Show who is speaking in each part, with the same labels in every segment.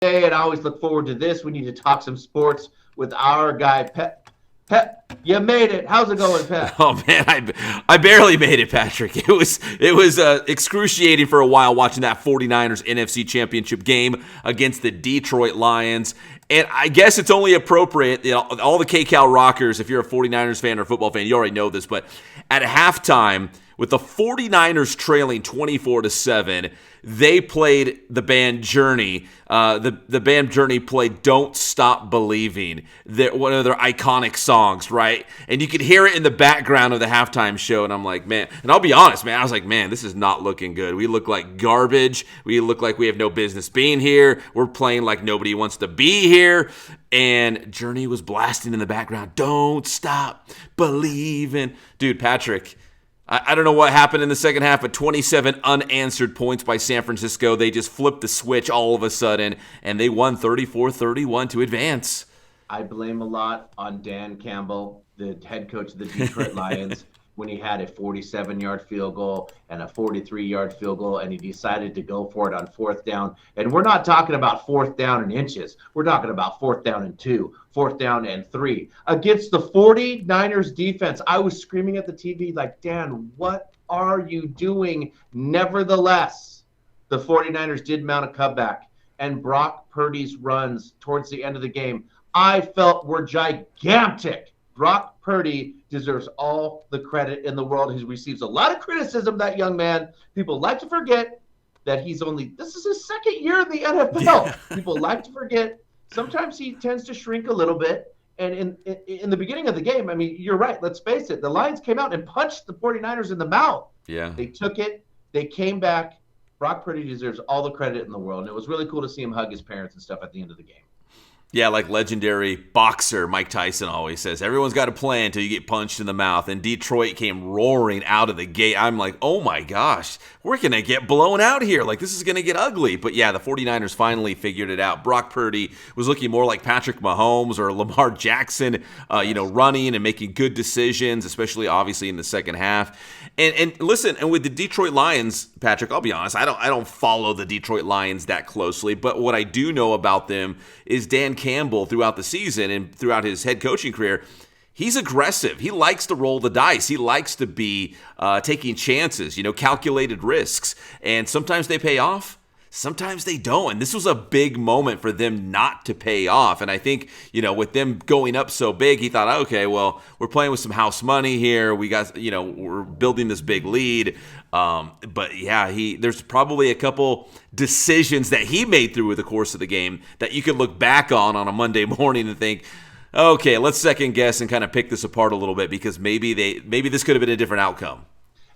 Speaker 1: and I always look forward to this. We need to talk some sports with our guy, Pep. Pep, you made it. How's it going, Pep?
Speaker 2: Oh man, I barely made it, Patrick. It was excruciating for a while watching that 49ers NFC Championship game against the Detroit Lions. And I guess it's only appropriate, all the KCAL rockers, if you're a 49ers fan or a football fan, you already know this, but at halftime, with the 49ers trailing 24-7, they played the band Journey. The band Journey played "Don't Stop Believing," one of their iconic songs, right? And you could hear it in the background of the halftime show. And I'm like, man, and I'll be honest, man, I was like, man, this is not looking good. We look like garbage. We look like we have no business being here. We're playing like nobody wants to be here. And Journey was blasting in the background. Don't stop believing. Dude, Patrick, I don't know what happened in the second half, but 27 unanswered points by San Francisco. They just flipped the switch all of a sudden, and they won 34-31 to advance.
Speaker 1: I blame a lot on Dan Campbell, the head coach of the Detroit Lions, when he had a 47-yard field goal and a 43-yard field goal, and he decided to go for it on fourth down. And we're not talking about fourth down in inches. We're talking about fourth down and 2, fourth down and 3. Against the 49ers defense, I was screaming at the TV like, Dan, what are you doing? Nevertheless, the 49ers did mount a comeback, and Brock Purdy's runs towards the end of the game, I felt were gigantic. Brock Purdy deserves all the credit in the world. He receives a lot of criticism, that young man. People like to forget that this is his second year in the NFL. Yeah. People like to forget. Sometimes he tends to shrink a little bit. And in the beginning of the game, I mean, you're right. Let's face it. The Lions came out and punched the 49ers in the mouth.
Speaker 2: Yeah.
Speaker 1: They took it. They came back. Brock Purdy deserves all the credit in the world. And it was really cool to see him hug his parents and stuff at the end of the game.
Speaker 2: Yeah, like legendary boxer Mike Tyson always says, everyone's got a plan until you get punched in the mouth. And Detroit came roaring out of the gate. I'm like, oh my gosh, we're going to get blown out here. Like, this is going to get ugly. But yeah, the 49ers finally figured it out. Brock Purdy was looking more like Patrick Mahomes or Lamar Jackson, running and making good decisions, especially obviously in the second half. And listen, and with the Detroit Lions, Patrick, I'll be honest, I don't follow the Detroit Lions that closely, but what I do know about them is Dan Campbell throughout the season and throughout his head coaching career, he's aggressive. He likes to roll the dice. He likes to be taking chances, calculated risks, and sometimes they pay off. Sometimes they don't, and this was a big moment for them not to pay off. And I think, with them going up so big, he thought, okay, well, we're playing with some house money here. We got, we're building this big lead. But yeah, there's probably a couple decisions that he made through the course of the game that you could look back on a Monday morning and think, okay, let's second guess and kind of pick this apart a little bit because maybe this could have been a different outcome.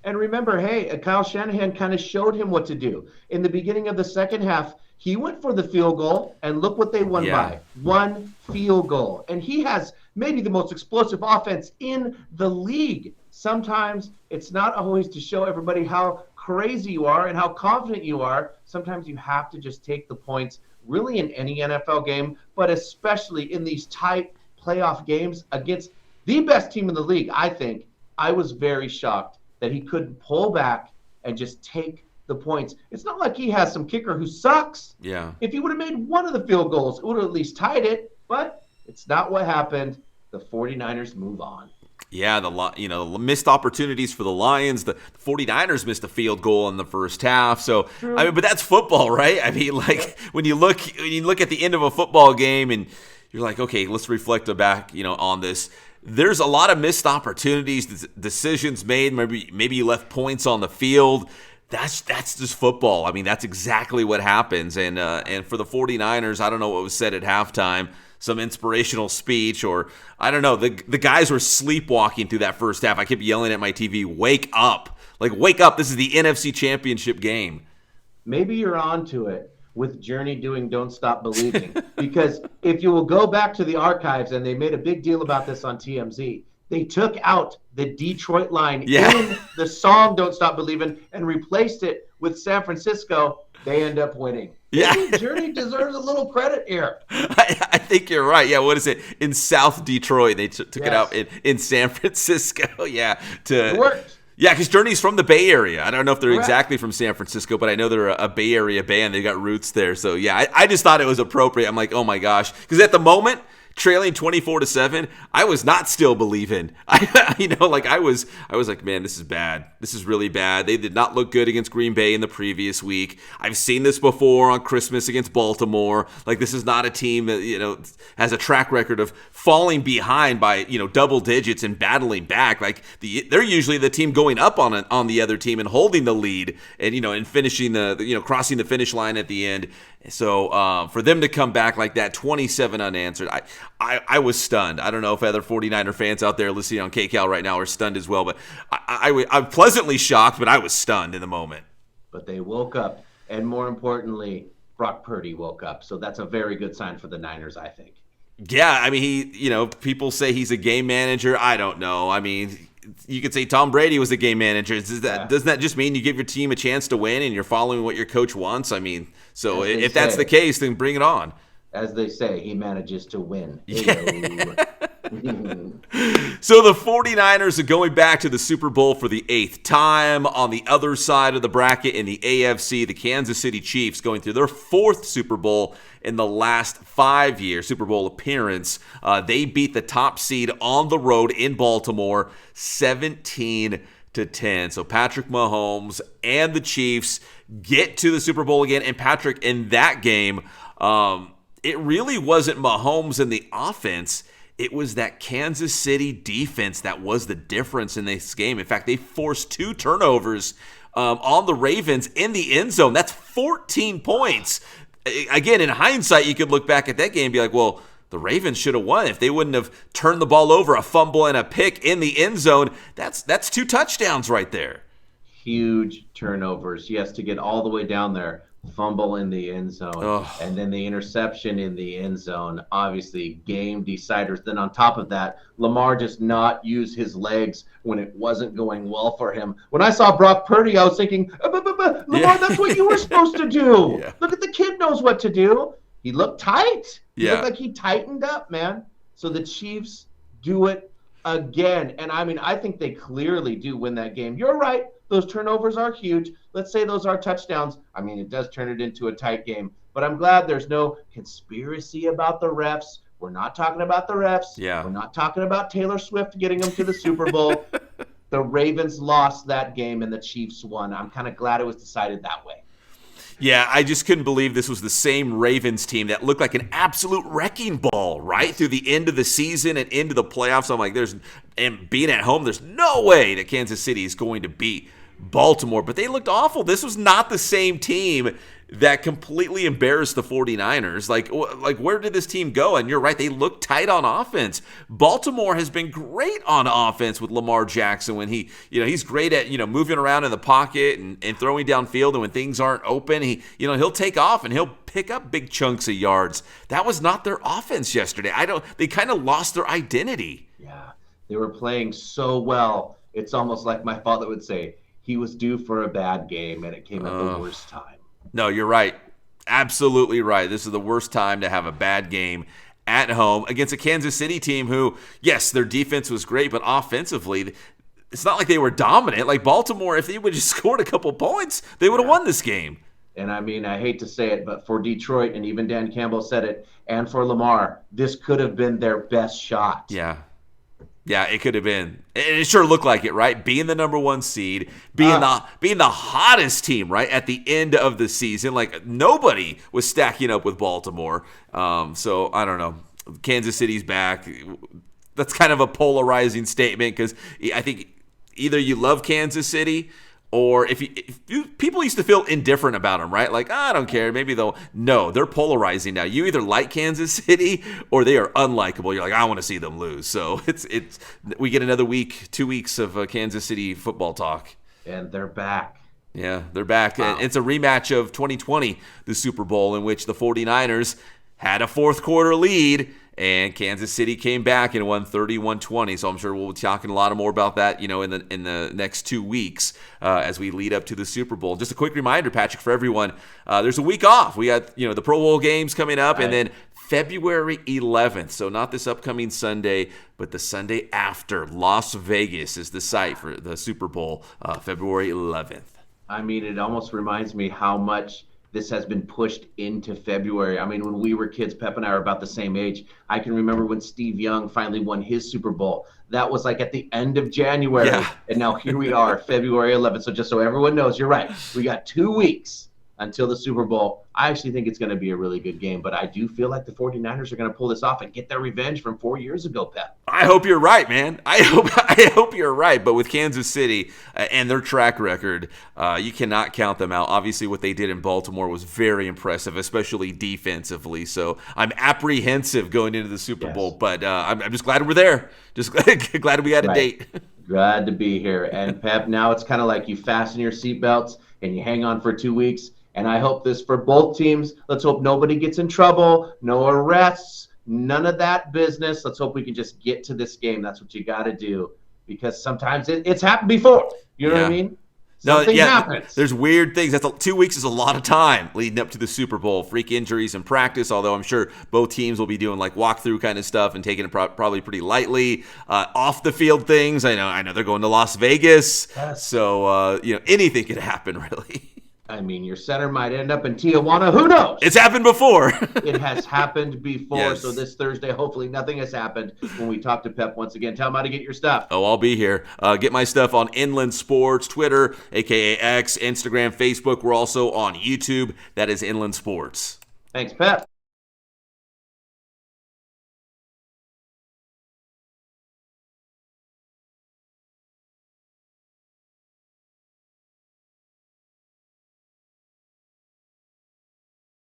Speaker 1: And remember, hey, Kyle Shanahan kind of showed him what to do. In the beginning of the second half, he went for the field goal, and look what they won by. One field goal. And he has maybe the most explosive offense in the league. Sometimes it's not always to show everybody how crazy you are and how confident you are. Sometimes you have to just take the points, really in any NFL game, but especially in these tight playoff games against the best team in the league, I think. I was very shocked that he couldn't pull back and just take the points. It's not like he has some kicker who sucks.
Speaker 2: Yeah.
Speaker 1: If he would have made one of the field goals, it would have at least tied it, but it's not what happened. The 49ers move on.
Speaker 2: Yeah, the missed opportunities for the Lions. The 49ers missed a field goal in the first half. So, but that's football, right? I mean, when you look at the end of a football game and you're like, okay, let's reflect back, on this. There's a lot of missed opportunities, decisions made. Maybe you left points on the field. That's just football. I mean, that's exactly what happens. And for the 49ers, I don't know what was said at halftime, some inspirational speech, or I don't know. The guys were sleepwalking through that first half. I kept yelling at my TV, wake up. Like, wake up. This is the NFC Championship game.
Speaker 1: Maybe you're onto it with Journey doing Don't Stop Believing. Because if you will go back to the archives, and they made a big deal about this on TMZ, they took out the Detroit line in the song Don't Stop Believing and replaced it with San Francisco. They end up winning.
Speaker 2: Yeah.
Speaker 1: Maybe Journey deserves a little credit here.
Speaker 2: I think you're right. Yeah, what is it? In South Detroit, they took it out in San Francisco. Yeah.
Speaker 1: It worked.
Speaker 2: Yeah, because Journey's from the Bay Area. I don't know if they're
Speaker 1: Correct.
Speaker 2: exactly from San Francisco, but I know they're a Bay Area band. They got roots there. So, yeah, I just thought it was appropriate. I'm like, oh, my gosh. Because at the moment, trailing 24-7, I was not still believing. I was like, man, this is bad. This is really bad. They did not look good against Green Bay in the previous week. I've seen this before on Christmas against Baltimore. Like, this is not a team that, has a track record of falling behind by, double digits and battling back. Like, they're usually the team going up on the other team and holding the lead and finishing crossing the finish line at the end. So for them to come back like that, 27 unanswered, I was stunned. I don't know if other 49er fans out there listening on KCAL right now are stunned as well, but I'm pleasantly shocked, but I was stunned in the moment.
Speaker 1: But they woke up, and more importantly, Brock Purdy woke up. So that's a very good sign for the Niners, I think.
Speaker 2: Yeah, I mean, people say he's a game manager. I don't know. I mean, you could say Tom Brady was a game manager. Doesn't that just mean you give your team a chance to win and you're following what your coach wants? I mean, so if that's the case, then bring it on.
Speaker 1: As they say, he manages to win.
Speaker 2: So the 49ers are going back to the Super Bowl for the 8th time. On the other side of the bracket in the AFC, the Kansas City Chiefs going through their 4th Super Bowl in the last 5 years, Super Bowl appearance. They beat the top seed on the road in Baltimore 17-10. So Patrick Mahomes and the Chiefs get to the Super Bowl again. And Patrick, in that game, it really wasn't Mahomes and the offense. It was that Kansas City defense that was the difference in this game. In fact, they forced 2 turnovers on the Ravens in the end zone. That's 14 points. Again, in hindsight, you could look back at that game and be like, well, the Ravens should have won. If they wouldn't have turned the ball over, a fumble and a pick in the end zone, that's 2 touchdowns right there.
Speaker 1: Huge turnovers. Yes, to get all the way down there. Fumble in the end zone, and then the interception in the end zone. Obviously, game deciders. Then on top of that, Lamar just not use his legs when it wasn't going well for him. When I saw Brock Purdy, I was thinking, Lamar, that's what you were supposed to do. Yeah. Look at the kid knows what to do. He looked tight. He looked like he tightened up, man. So the Chiefs do it again. And I mean, I think they clearly do win that game. You're right. Those turnovers are huge. Let's say those are touchdowns. I mean, it does turn it into a tight game. But I'm glad there's no conspiracy about the refs. We're not talking about the refs.
Speaker 2: Yeah.
Speaker 1: We're not talking about Taylor Swift getting them to the Super Bowl. The Ravens lost that game and the Chiefs won. I'm kind of glad it was decided that way.
Speaker 2: Yeah, I just couldn't believe this was the same Ravens team that looked like an absolute wrecking ball right through the end of the season and into the playoffs. I'm like, and being at home, there's no way that Kansas City is going to beat Baltimore. But they looked awful. This was not the same team that completely embarrassed the 49ers. Like where did this team go? And you're right, they look tight on offense. Baltimore has been great on offense with Lamar Jackson when he's great at, moving around in the pocket and throwing downfield, and when things aren't open, he'll take off and he'll pick up big chunks of yards. That was not their offense yesterday. They kind of lost their identity.
Speaker 1: Yeah. They were playing so well. It's almost like my father would say, he was due for a bad game and it came at the worst time.
Speaker 2: No, you're right. Absolutely right. This is the worst time to have a bad game at home against a Kansas City team who, yes, their defense was great, but offensively, it's not like they were dominant. Like Baltimore, if they would just scored a couple points, they would have won this game.
Speaker 1: And I mean, I hate to say it, but for Detroit, and even Dan Campbell said it, and for Lamar, this could have been their best shot.
Speaker 2: Yeah, it could have been. It sure looked like it, right? Being the number 1 seed, being the hottest team, right, at the end of the season. Like, nobody was stacking up with Baltimore. So, I don't know. Kansas City's back. That's kind of a polarizing statement because I think either you love Kansas City or if people used to feel indifferent about them, right? Like, I don't care. Maybe they're polarizing now. You either like Kansas City or they are unlikable. You're like, I want to see them lose. So we get another 2 weeks of Kansas City football talk.
Speaker 1: And they're back.
Speaker 2: Yeah, they're back.
Speaker 1: Wow.
Speaker 2: And it's a rematch of 2020, the Super Bowl, in which the 49ers had a fourth quarter lead and Kansas City came back and won 31-20. So I'm sure we'll be talking a lot more about that, in the next 2 weeks as we lead up to the Super Bowl. Just a quick reminder, Patrick, for everyone, there's a week off. We got the Pro Bowl games coming up, and then February 11th, so not this upcoming Sunday, but the Sunday after. Las Vegas is the site for the Super Bowl, February 11th.
Speaker 1: I mean, it almost reminds me how much this has been pushed into February. I mean, when we were kids, Pep and I are about the same age. I can remember when Steve Young finally won his Super Bowl. That was like at the end of January.
Speaker 2: Yeah.
Speaker 1: And now here we are, February 11th. So just so everyone knows, you're right. We got 2 weeks until the Super Bowl. I actually think it's going to be a really good game, but I do feel like the 49ers are going to pull this off and get their revenge from 4 years ago, Pep.
Speaker 2: I hope you're right, man. I hope you're right. But with Kansas City and their track record, you cannot count them out. Obviously, what they did in Baltimore was very impressive, especially defensively. So I'm apprehensive going into the Super Bowl, but I'm just glad we're there. Just glad we had a date.
Speaker 1: Glad to be here. And Pep, now it's kind of like you fasten your seatbelts and you hang on for 2 weeks. And I hope this for both teams. Let's hope nobody gets in trouble, no arrests, none of that business. Let's hope we can just get to this game. That's what you got to do, because sometimes it's happened before. You know what I mean? Something happens.
Speaker 2: There's weird things. 2 weeks is a lot of time leading up to the Super Bowl. Freak injuries in practice, although I'm sure both teams will be doing like walkthrough kind of stuff and taking it probably pretty lightly. Off the field things, I know they're going to Las Vegas, so anything could happen really.
Speaker 1: I mean, your center might end up in Tijuana. Who knows?
Speaker 2: It's happened before.
Speaker 1: It has happened before.
Speaker 2: Yes.
Speaker 1: So this Thursday, hopefully nothing has happened when we talk to Pep once again. Tell him how to get your stuff.
Speaker 2: Oh, I'll be here. Get my stuff on Inland Sports, Twitter, a.k.a. X, Instagram, Facebook. We're also on YouTube. That is Inland Sports.
Speaker 1: Thanks, Pep.